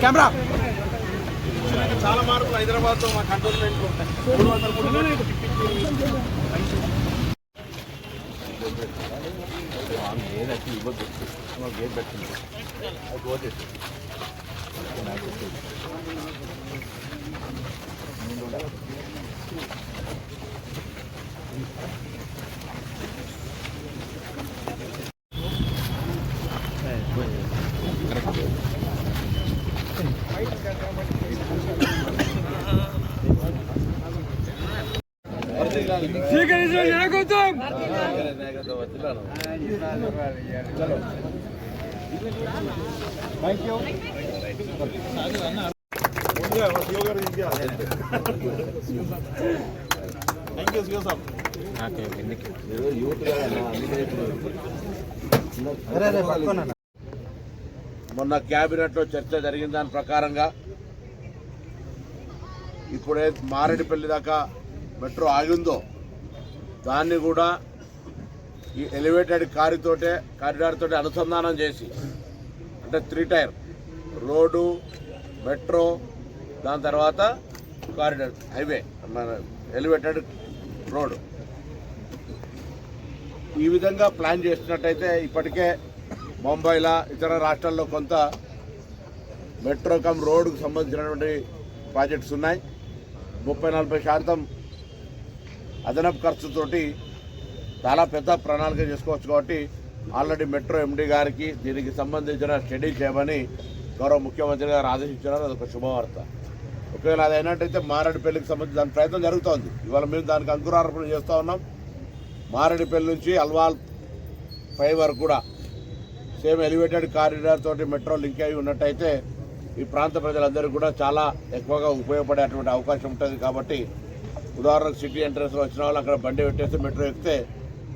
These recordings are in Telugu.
కెమెరా చాలా మార్పులు హైదరాబాద్తో మా కంటోన్మెంట్ గేట్ పెట్టింది మొన్న క్యాబినెట్ లో చర్చ జరిగిన దాని ప్రకారంగా ఇప్పుడే మారేడుపల్లి దాకా మెట్రో ఆగిందో దాన్ని కూడా ఈ ఎలివేటెడ్ కారిడార్ తోటి అనుసంధానం చేసి అంటే 3 టైర్ రోడ్డు మెట్రో దాని తర్వాత కారిడార్ హైవే మన ఎలివేటెడ్ రోడ్ ఈ విధంగా ప్లాన్ చేసినట్టయితే ఇప్పటికే ముంబైలో ఇతర రాష్ట్రాల్లో కొంత మెట్రో కమ్ రోడ్డుకు సంబంధించినటువంటి ప్రాజెక్ట్స్ ఉన్నాయి. 30-40% అదనపు ఖర్చుతోటి చాలా పెద్ద ప్రణాళిక చేసుకోవచ్చు. కాబట్టి ఆల్రెడీ మెట్రో ఎండీ గారికి దీనికి సంబంధించిన స్టడీ చేయమని గౌరవ ముఖ్యమంత్రి గారు ఆదేశించారు. అదొక శుభవార్త. ఒకవేళ అది అయినట్టయితే మారేడుపల్లికి సంబంధించి దాని ప్రయత్నం జరుగుతోంది. ఇవాళ మేము దానికి అంకురార్పణ చేస్తూ ఉన్నాం. మారేడుపల్లి నుంచి అల్వాల్ పై వరకు కూడా సేమ్ ఎలివేటెడ్ కారిడార్ తోటి మెట్రో లింక్ అయి ఉన్నట్టయితే ఈ ప్రాంత ప్రజలందరికీ కూడా చాలా ఎక్కువగా ఉపయోగపడేటువంటి అవకాశం ఉంటుంది. కాబట్టి ఉదాహరణకు సిటీ ఎంట్రన్స్లో వచ్చిన వాళ్ళు అక్కడ బండి పెట్టేస్తే మెట్రో ఎక్కితే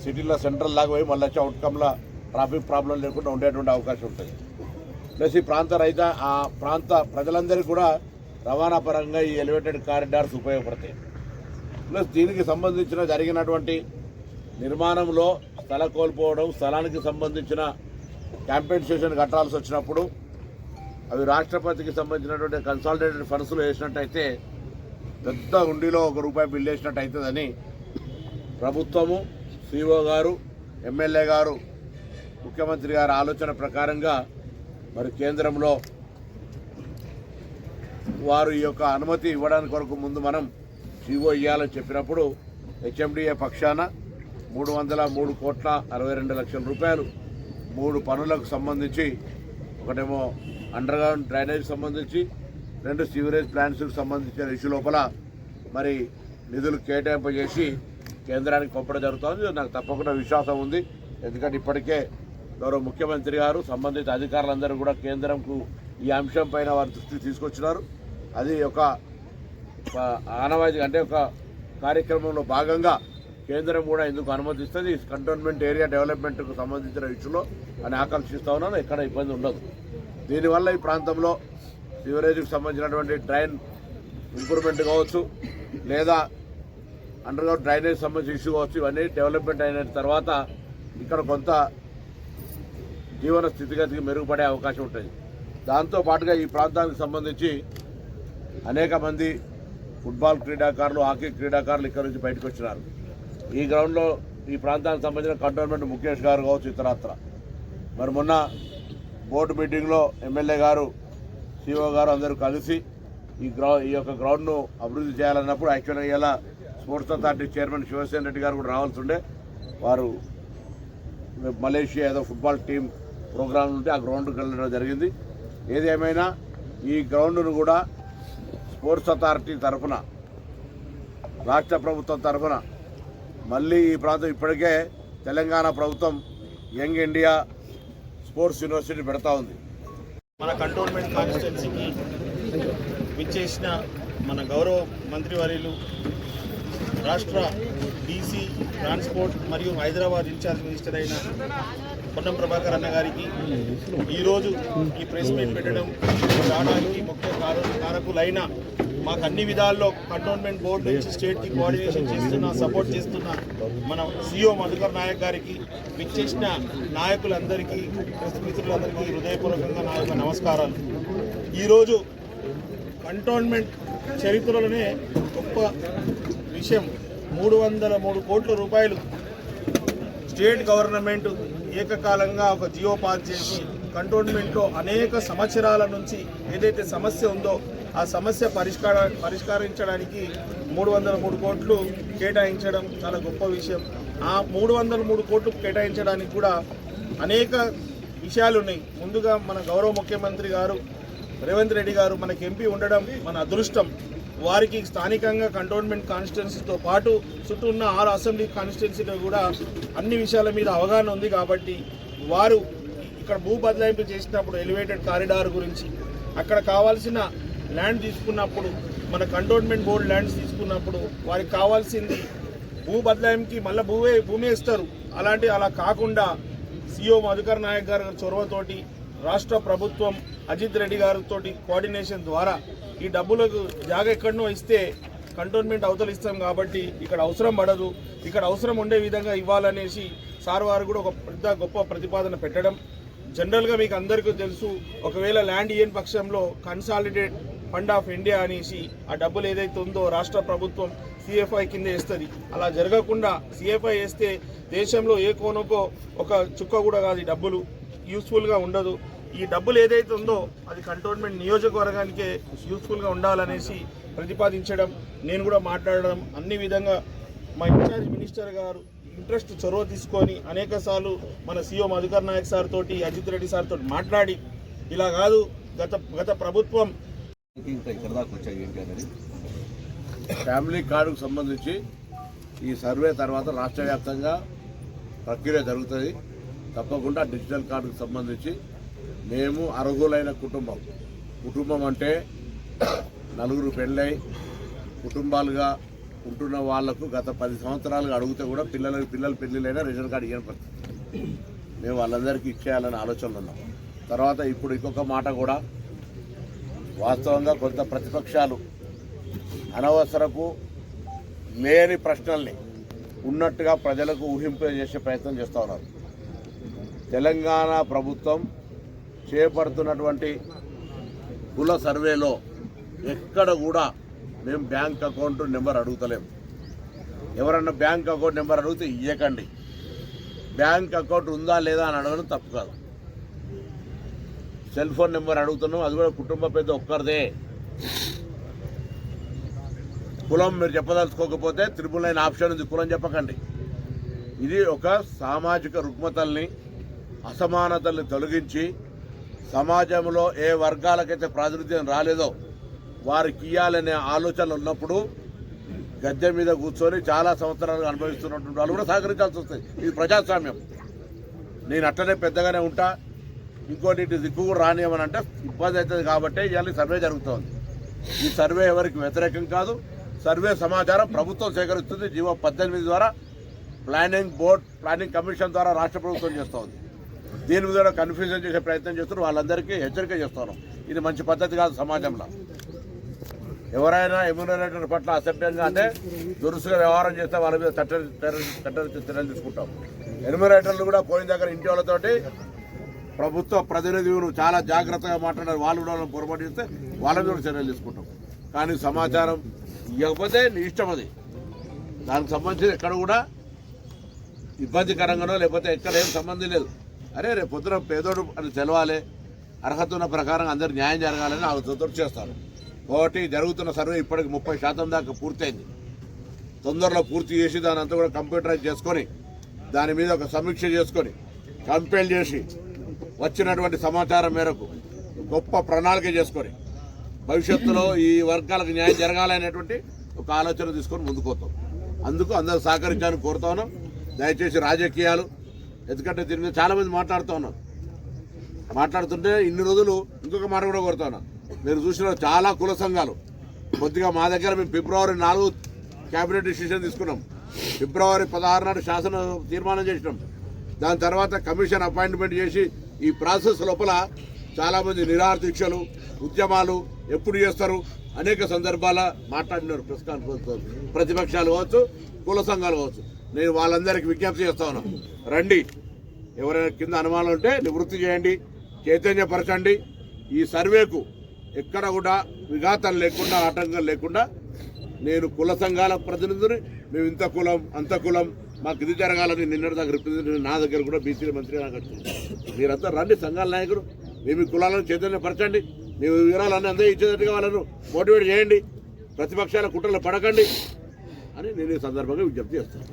సిటీలో సెంట్రల్ లాగా పోయి మళ్ళీ వచ్చి అవుట్కమ్లో ట్రాఫిక్ ప్రాబ్లం లేకుండా ఉండేటువంటి అవకాశం ఉంటుంది. ప్లస్ ఈ ప్రాంత ప్రజలందరికీ కూడా రవాణా పరంగా ఈ ఎలివేటెడ్ కారిడార్స్ ఉపయోగపడతాయి. ప్లస్ దీనికి సంబంధించిన జరిగినటువంటి నిర్మాణంలో స్థల కోల్పోవడం, స్థలానికి సంబంధించిన కాంపెన్సేషన్ కట్టాల్సి వచ్చినప్పుడు అవి రాష్ట్రపతికి సంబంధించినటువంటి కన్సాలిడేటెడ్ ఫండ్స్లో వేసినట్టయితే పెద్ద ఉండిలో ₹1 బిల్ వేసినట్టు అవుతుందని ప్రభుత్వము, సిఓ గారు, ఎమ్మెల్యే గారు, ముఖ్యమంత్రి గారి ఆలోచన ప్రకారంగా మరి కేంద్రంలో వారు ఈ యొక్క అనుమతి ఇవ్వడానికి కొరకు ముందు మనం సిఓ ఇవ్వాలని చెప్పినప్పుడు హెచ్ఎండిఏ పక్షాన ₹303,62,00,000 3 పనులకు సంబంధించి, ఒకటేమో అండర్ గ్రౌండ్ డ్రైనేజ్ సంబంధించి, 2 సీవరేజ్ ప్లాంట్స్కి సంబంధించిన ఇష్యూ లోపల మరి నిధులు కేటాయింపజేసి కేంద్రానికి పంపడం జరుగుతుంది. నాకు తప్పకుండా విశ్వాసం ఉంది. ఎందుకంటే ఇప్పటికే గౌరవ ముఖ్యమంత్రి గారు సంబంధిత అధికారులందరూ కూడా కేంద్రంకు ఈ అంశం పైన వారి దృష్టికి తీసుకొచ్చినారు. అది ఒక ఆనవాయితీ అంటే ఒక కార్యక్రమంలో భాగంగా కేంద్రం కూడా ఎందుకు అనుమతిస్తుంది కంటోన్మెంట్ ఏరియా డెవలప్మెంట్కు సంబంధించిన ఇష్యూలో అని ఆకాంక్షిస్తూ ఉన్నాను. ఎక్కడ ఇబ్బంది ఉండదు. దీనివల్ల ఈ ప్రాంతంలో సివరేజ్కి సంబంధించినటువంటి డ్రైన్ ఇంప్రూవ్మెంట్ కావచ్చు, లేదా అండర్ గ్రౌండ్ డ్రైనేజ్ సంబంధించిన ఇష్యూ కావచ్చు, ఇవన్నీ డెవలప్మెంట్ అయిన తర్వాత ఇక్కడ కొంత జీవన స్థితిగతికి మెరుగుపడే అవకాశం ఉంటుంది. దాంతోపాటుగా ఈ ప్రాంతానికి సంబంధించి అనేక మంది ఫుట్బాల్ క్రీడాకారులు, హాకీ క్రీడాకారులు ఇక్కడ నుంచి బయటకు వచ్చినారు. ఈ గ్రౌండ్లో ఈ ప్రాంతానికి సంబంధించిన కంటోన్మెంట్ ముఖేష్ గారు కావచ్చు, ఇతరత్ర మరి మొన్న బోర్డు మీటింగ్లో ఎమ్మెల్యే గారు, సిఓ గారు అందరూ కలిసి ఈ యొక్క గ్రౌండ్ను అభివృద్ధి చేయాలన్నప్పుడు యాక్చువల్గా ఇలా sports authority chairman Shivasena Reddy గారు కూడా రావాల్సి ఉండే. వారు మలేషియా ఏదో ఫుట్బాల్ టీం ప్రోగ్రాం ఉంటే ఆ గ్రౌండ్కి వెళ్ళడం జరిగింది. ఏదేమైనా ఈ గ్రౌండ్ను కూడా స్పోర్ట్స్ అథారిటీ తరఫున, రాష్ట్ర ప్రభుత్వం తరఫున మళ్ళీ ఈ ప్రాంతం ఇప్పటికే తెలంగాణ ప్రభుత్వం యంగ్ ఇండియా స్పోర్ట్స్ యూనివర్సిటీ పెడతా ఉంది. మన కంటోన్మెంట్ కాన్స్టిట్యున్సీకి విచ్చేసిన మన గౌరవ మంత్రివర్యులు, రాష్ట్ర డీసీ ట్రాన్స్పోర్ట్ మరియు హైదరాబాద్ ఇన్ఛార్జ్ మినిస్టర్ అయిన పొన్నం ప్రభాకర్ అన్న గారికి ఈరోజు ఈ ప్రెస్ మీట్ పెట్టడం రావడానికి ముఖ్య కారకులైన మాకు అన్ని విధాల్లో కంటోన్మెంట్ బోర్డు నుంచి స్టేట్కి కోఆర్డినేషన్ చేస్తున్న సపోర్ట్ చేస్తున్న మన సిఇఓ మధుకర్ నాయక్ గారికి విచ్చేసిన నాయకులందరికీ ప్రెస్ మిత్రులందరికీ హృదయపూర్వకంగా నా యొక్క నమస్కారాలు. ఈరోజు కంటోన్మెంట్ చరిత్రలోనే గొప్ప విషయం 303 కోట్ల రూపాయలు స్టేట్ గవర్నమెంట్ ఏకకాలంగా ఒక జియో పాస్ చేసి కంటోన్మెంట్లో అనేక సంవత్సరాల నుంచి ఏదైతే సమస్య ఉందో ఆ సమస్య పరిష్కరించడానికి 303 కోట్లు కేటాయించడం చాలా గొప్ప విషయం. ఆ 303 కోట్లు కేటాయించడానికి కూడా అనేక విషయాలు ఉన్నాయి. ముందుగా మన గౌరవ ముఖ్యమంత్రి గారు రేవంత్ రెడ్డి గారు మనకి ఎంపీ ఉండడం మన అదృష్టం. వారికి స్థానికంగా కంటోన్మెంట్ కాన్స్టిట్యున్సీతో పాటు చుట్టూ ఉన్న 6 అసెంబ్లీ కాన్స్టిట్యున్సీలో కూడా అన్ని విషయాల మీద అవగాహన ఉంది కాబట్టి వారు ఇక్కడ భూ బదలాయింపు చేసినప్పుడు ఎలివేటెడ్ కారిడార్ గురించి అక్కడ కావాల్సిన ల్యాండ్ తీసుకున్నప్పుడు మన కంటోన్మెంట్ బోర్డు ల్యాండ్స్ తీసుకున్నప్పుడు వారికి కావాల్సింది భూ బదలాయింపుకి మళ్ళీ భూమి ఇస్తారు. అలా కాకుండా సిఇఓ మధుకర్ నాయక్ గారి చొరవతోటి రాష్ట్ర ప్రభుత్వం అజిత్ రెడ్డి గారితో కోఆర్డినేషన్ ద్వారా ఈ డబ్బులకు జాగా ఎక్కడనో ఇస్తే కంటోన్మెంట్ అవతలు ఇస్తాం కాబట్టి ఇక్కడ అవసరం పడదు, ఇక్కడ అవసరం ఉండే విధంగా ఇవ్వాలనేసి సార్ వారు కూడా ఒక గొప్ప ప్రతిపాదన పెట్టడం. జనరల్గా మీకు అందరికీ తెలుసు, ఒకవేళ ల్యాండ్ ఇయ్యని పక్షంలో కన్సాలిడేట్ ఫండ్ ఆఫ్ ఇండియా అనేసి ఆ డబ్బులు ఏదైతే ఉందో రాష్ట్ర ప్రభుత్వం సిఎఫ్ఐ కింద వేస్తుంది. అలా జరగకుండా సిఎఫ్ఐ వేస్తే దేశంలో ఏ కోనకో ఒక చుక్క కూడా కాదు, ఈ డబ్బులు యూస్ఫుల్గా ఉండదు. ఈ డబ్బులు ఏదైతే ఉందో అది కంటోన్మెంట్ నియోజకవర్గానికే యూస్ఫుల్గా ఉండాలనేసి ప్రతిపాదించడం, నేను కూడా మాట్లాడడం, అన్ని విధంగా మా ఇన్ఛార్జ్ మినిస్టర్ గారు ఇంట్రెస్ట్ చొరవ తీసుకొని అనేక సార్లు మన సిఇఓ మధుకర్ నాయక్ సార్ తోటి అజిత్ రెడ్డి సార్ తోటి మాట్లాడి ఇలా కాదు గత ప్రభుత్వం ఫ్యామిలీ కార్డుకు సంబంధించి ఈ సర్వే తర్వాత రాష్ట్ర వ్యాప్తంగా ప్రక్రియ జరుగుతుంది. తప్పకుండా డిజిటల్ కార్డుకు సంబంధించి మేము అర్హులైన కుటుంబం అంటే 4 పెళ్ళై కుటుంబాలుగా ఉంటున్న వాళ్లకు గత 10 సంవత్సరాలుగా అడిగితే కూడా పిల్లలు పెళ్ళిళ్ళైనా రేషన్ కార్డు ఇవ్వని పరిస్థితి. మేము వాళ్ళందరికీ ఇచ్చేయాలని ఆలోచనలు ఉన్నాం. తర్వాత ఇప్పుడు ఇంకొక మాట కూడా, వాస్తవంగా కొంత ప్రతిపక్షాలు అనవసరపు లేని ప్రశ్నల్ని ఉన్నట్టుగా ప్రజలకు ఊహింపజేసే ప్రయత్నం చేస్తూ ఉన్నారు. తెలంగాణ ప్రభుత్వం చేపడుతున్నటువంటి కుల సర్వేలో ఎక్కడ కూడా మేము బ్యాంక్ అకౌంట్ నెంబర్ అడుగుతలేము. ఎవరన్నా బ్యాంక్ అకౌంట్ నెంబర్ అడిగితే ఇవ్వకండి. బ్యాంక్ అకౌంట్ ఉందా లేదా అని అడగడం తప్పు కాదు. సెల్ ఫోన్ నెంబర్ అడుగుతున్నాం, అది కూడా కుటుంబ పెద్ద ఒక్కరిదే. కులం మీరు చెప్పదలుచుకోకపోతే 999 ఆప్షన్ ఉంది, కులం చెప్పకండి. ఇది ఒక సామాజిక రుగ్మతల్ని, అసమానతల్ని తొలగించి సమాజంలో ఏ వర్గాలకైతే ప్రాతినిధ్యం రాలేదో వారికి ఇవ్వాలనే ఆలోచనలు ఉన్నప్పుడు గద్దె మీద కూర్చొని చాలా సంవత్సరాలు అనుభవిస్తున్నటువంటి వాళ్ళు కూడా సహకరించాల్సి వస్తుంది. ఇది ప్రజాస్వామ్యం. నేను అట్లనే పెద్దగానే ఉంటా, ఇంకోటి దిక్కు కూడా రానియమని అంటే ఇబ్బంది అవుతుంది. కాబట్టి ఇవాళ సర్వే జరుగుతోంది. ఈ సర్వే ఎవరికి వ్యతిరేకం కాదు. సర్వే సమాచారం ప్రభుత్వం సేకరిస్తుంది. జీవో 18 ద్వారా ప్లానింగ్ కమిషన్ ద్వారా రాష్ట్ర ప్రభుత్వం చేస్తోంది. దీని మీద కన్ఫ్యూజన్ చేసే ప్రయత్నం చేస్తున్నారు. వాళ్ళందరికీ హెచ్చరిక చేస్తున్నాం. ఇది మంచి పద్ధతి కాదు. సమాజంలో ఎవరైనా ఎమ్యూనరేటర్ పట్ల అసెప్టెన్స్గా అంటే దురుసుగా వ్యవహారం చేస్తే వాళ్ళ మీద చర్యలు తీసుకుంటాం. ఎమ్యూనరేటర్లు కూడా పోయిన దగ్గర ఇంటి వాళ్ళతోటి ప్రభుత్వ ప్రతినిధులు చాలా జాగ్రత్తగా మాట్లాడారు. వాళ్ళు కూడా పొరపాటు చేస్తే వాళ్ళ మీద చర్యలు తీసుకుంటాం. కానీ సమాచారం ఇవ్వకపోతే నీ ఇష్టం. అది దానికి సంబంధించి ఎక్కడ కూడా ఇబ్బందికరంగానో లేకపోతే ఎక్కడ ఏం సంబంధం లేదు. రేపు పొద్దున పేదోడు అని తెలవాలి, అర్హత ఉన్న ప్రకారం అందరు న్యాయం జరగాలని ఆలోచనతో చేస్తారు. కాబట్టి జరుగుతున్న సర్వే ఇప్పటికి 30% దాకా పూర్తయింది. తొందరలో పూర్తి చేసి దాని అంతా కూడా కంప్యూటరైజ్ చేసుకొని దాని మీద ఒక సమీక్ష చేసుకొని కంపేర్ చేసి వచ్చినటువంటి సమాచారం మేరకు గొప్ప ప్రణాళిక చేసుకొని భవిష్యత్తులో ఈ వర్గాలకు న్యాయం జరగాలనేటువంటి ఒక ఆలోచన తీసుకొని ముందుకోతాం. అందుకు అందరూ సహకరించాలని కోరుతా ఉన్నాం. దయచేసి రాజకీయాలు, ఎందుకంటే దీని మీద చాలామంది మాట్లాడుతుంటే ఇన్ని రోజులు ఇంకొక మాట కూడా కోరుతా ఉన్నాం. మీరు చూసిన చాలా కుల సంఘాలు కొద్దిగా మా దగ్గర మేము ఫిబ్రవరి 4 క్యాబినెట్ డిసిషన్ తీసుకున్నాం. ఫిబ్రవరి 16 నాడు శాసన తీర్మానం చేసినాం. దాని తర్వాత కమిషన్ అపాయింట్మెంట్ చేసి ఈ ప్రాసెస్ లోపల చాలామంది నిరాహార దీక్షలు ఉద్యమాలు ఎప్పుడు చేస్తారు అనేక సందర్భాల మాట్లాడినారు ప్రెస్ కాన్ఫరెన్స్. ప్రతిపక్షాలు కావచ్చు, కుల సంఘాలు కావచ్చు. నేను వాళ్ళందరికీ విజ్ఞప్తి చేస్తా ఉన్నాను, రండి, ఎవరైనా కింద అనుమానాలు ఉంటే నివృత్తి చేయండి, చైతన్యపరచండి. ఈ సర్వేకు ఎక్కడ కూడా విఘాతం లేకుండా, ఆటంకం లేకుండా నేను కుల సంఘాల ప్రతినిధిని, మేము ఇంత కులం అంత కులం మాకు ఇది జరగాలని నిన్నటి దగ్గర రిప్రజెంటేటివ్ నా దగ్గర కూడా బీసీ మంత్రి నాకు వచ్చింది. మీరంతా రండి, సంఘాల నాయకులు, మేము కులాలను చైతన్యపరచండి, మేము వివరాలన్నీ అందే ఇచ్చేటట్టుగా వాళ్ళను మోటివేట్ చేయండి, ప్రతిపక్షాల కుట్రలు పడకండి అని నేను ఈ సందర్భంగా విజ్ఞప్తి చేస్తాను.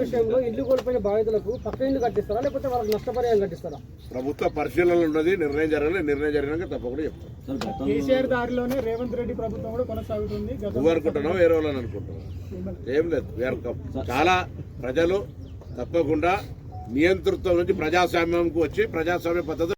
విషయంలో ఇల్లు కోల్పోయిన బాధితులకు పక్క ఇల్లు కట్టిస్తారా, లేకపోతే వాళ్ళకి నష్టపరిహారం కట్టిస్తారా? ప్రభుత్వ పరిశీలన ఉన్నది, నిర్ణయం జరగలేదు. నిర్ణయం జరిగినాక తప్పకుండా చెప్తాను. కేసీఆర్ దారిలోనే రేవంత్ రెడ్డి ప్రభుత్వం కూడా కొనసాగుతుంది. నువ్వు అనుకుంటున్నావు, వేరే వాళ్ళని అనుకుంటున్నావు, ఏం లేదు. చాలా ప్రజలు తప్పకుండా నియంతృత్వం నుంచి ప్రజాస్వామ్యంకు వచ్చి ప్రజాస్వామ్య పద్ధతి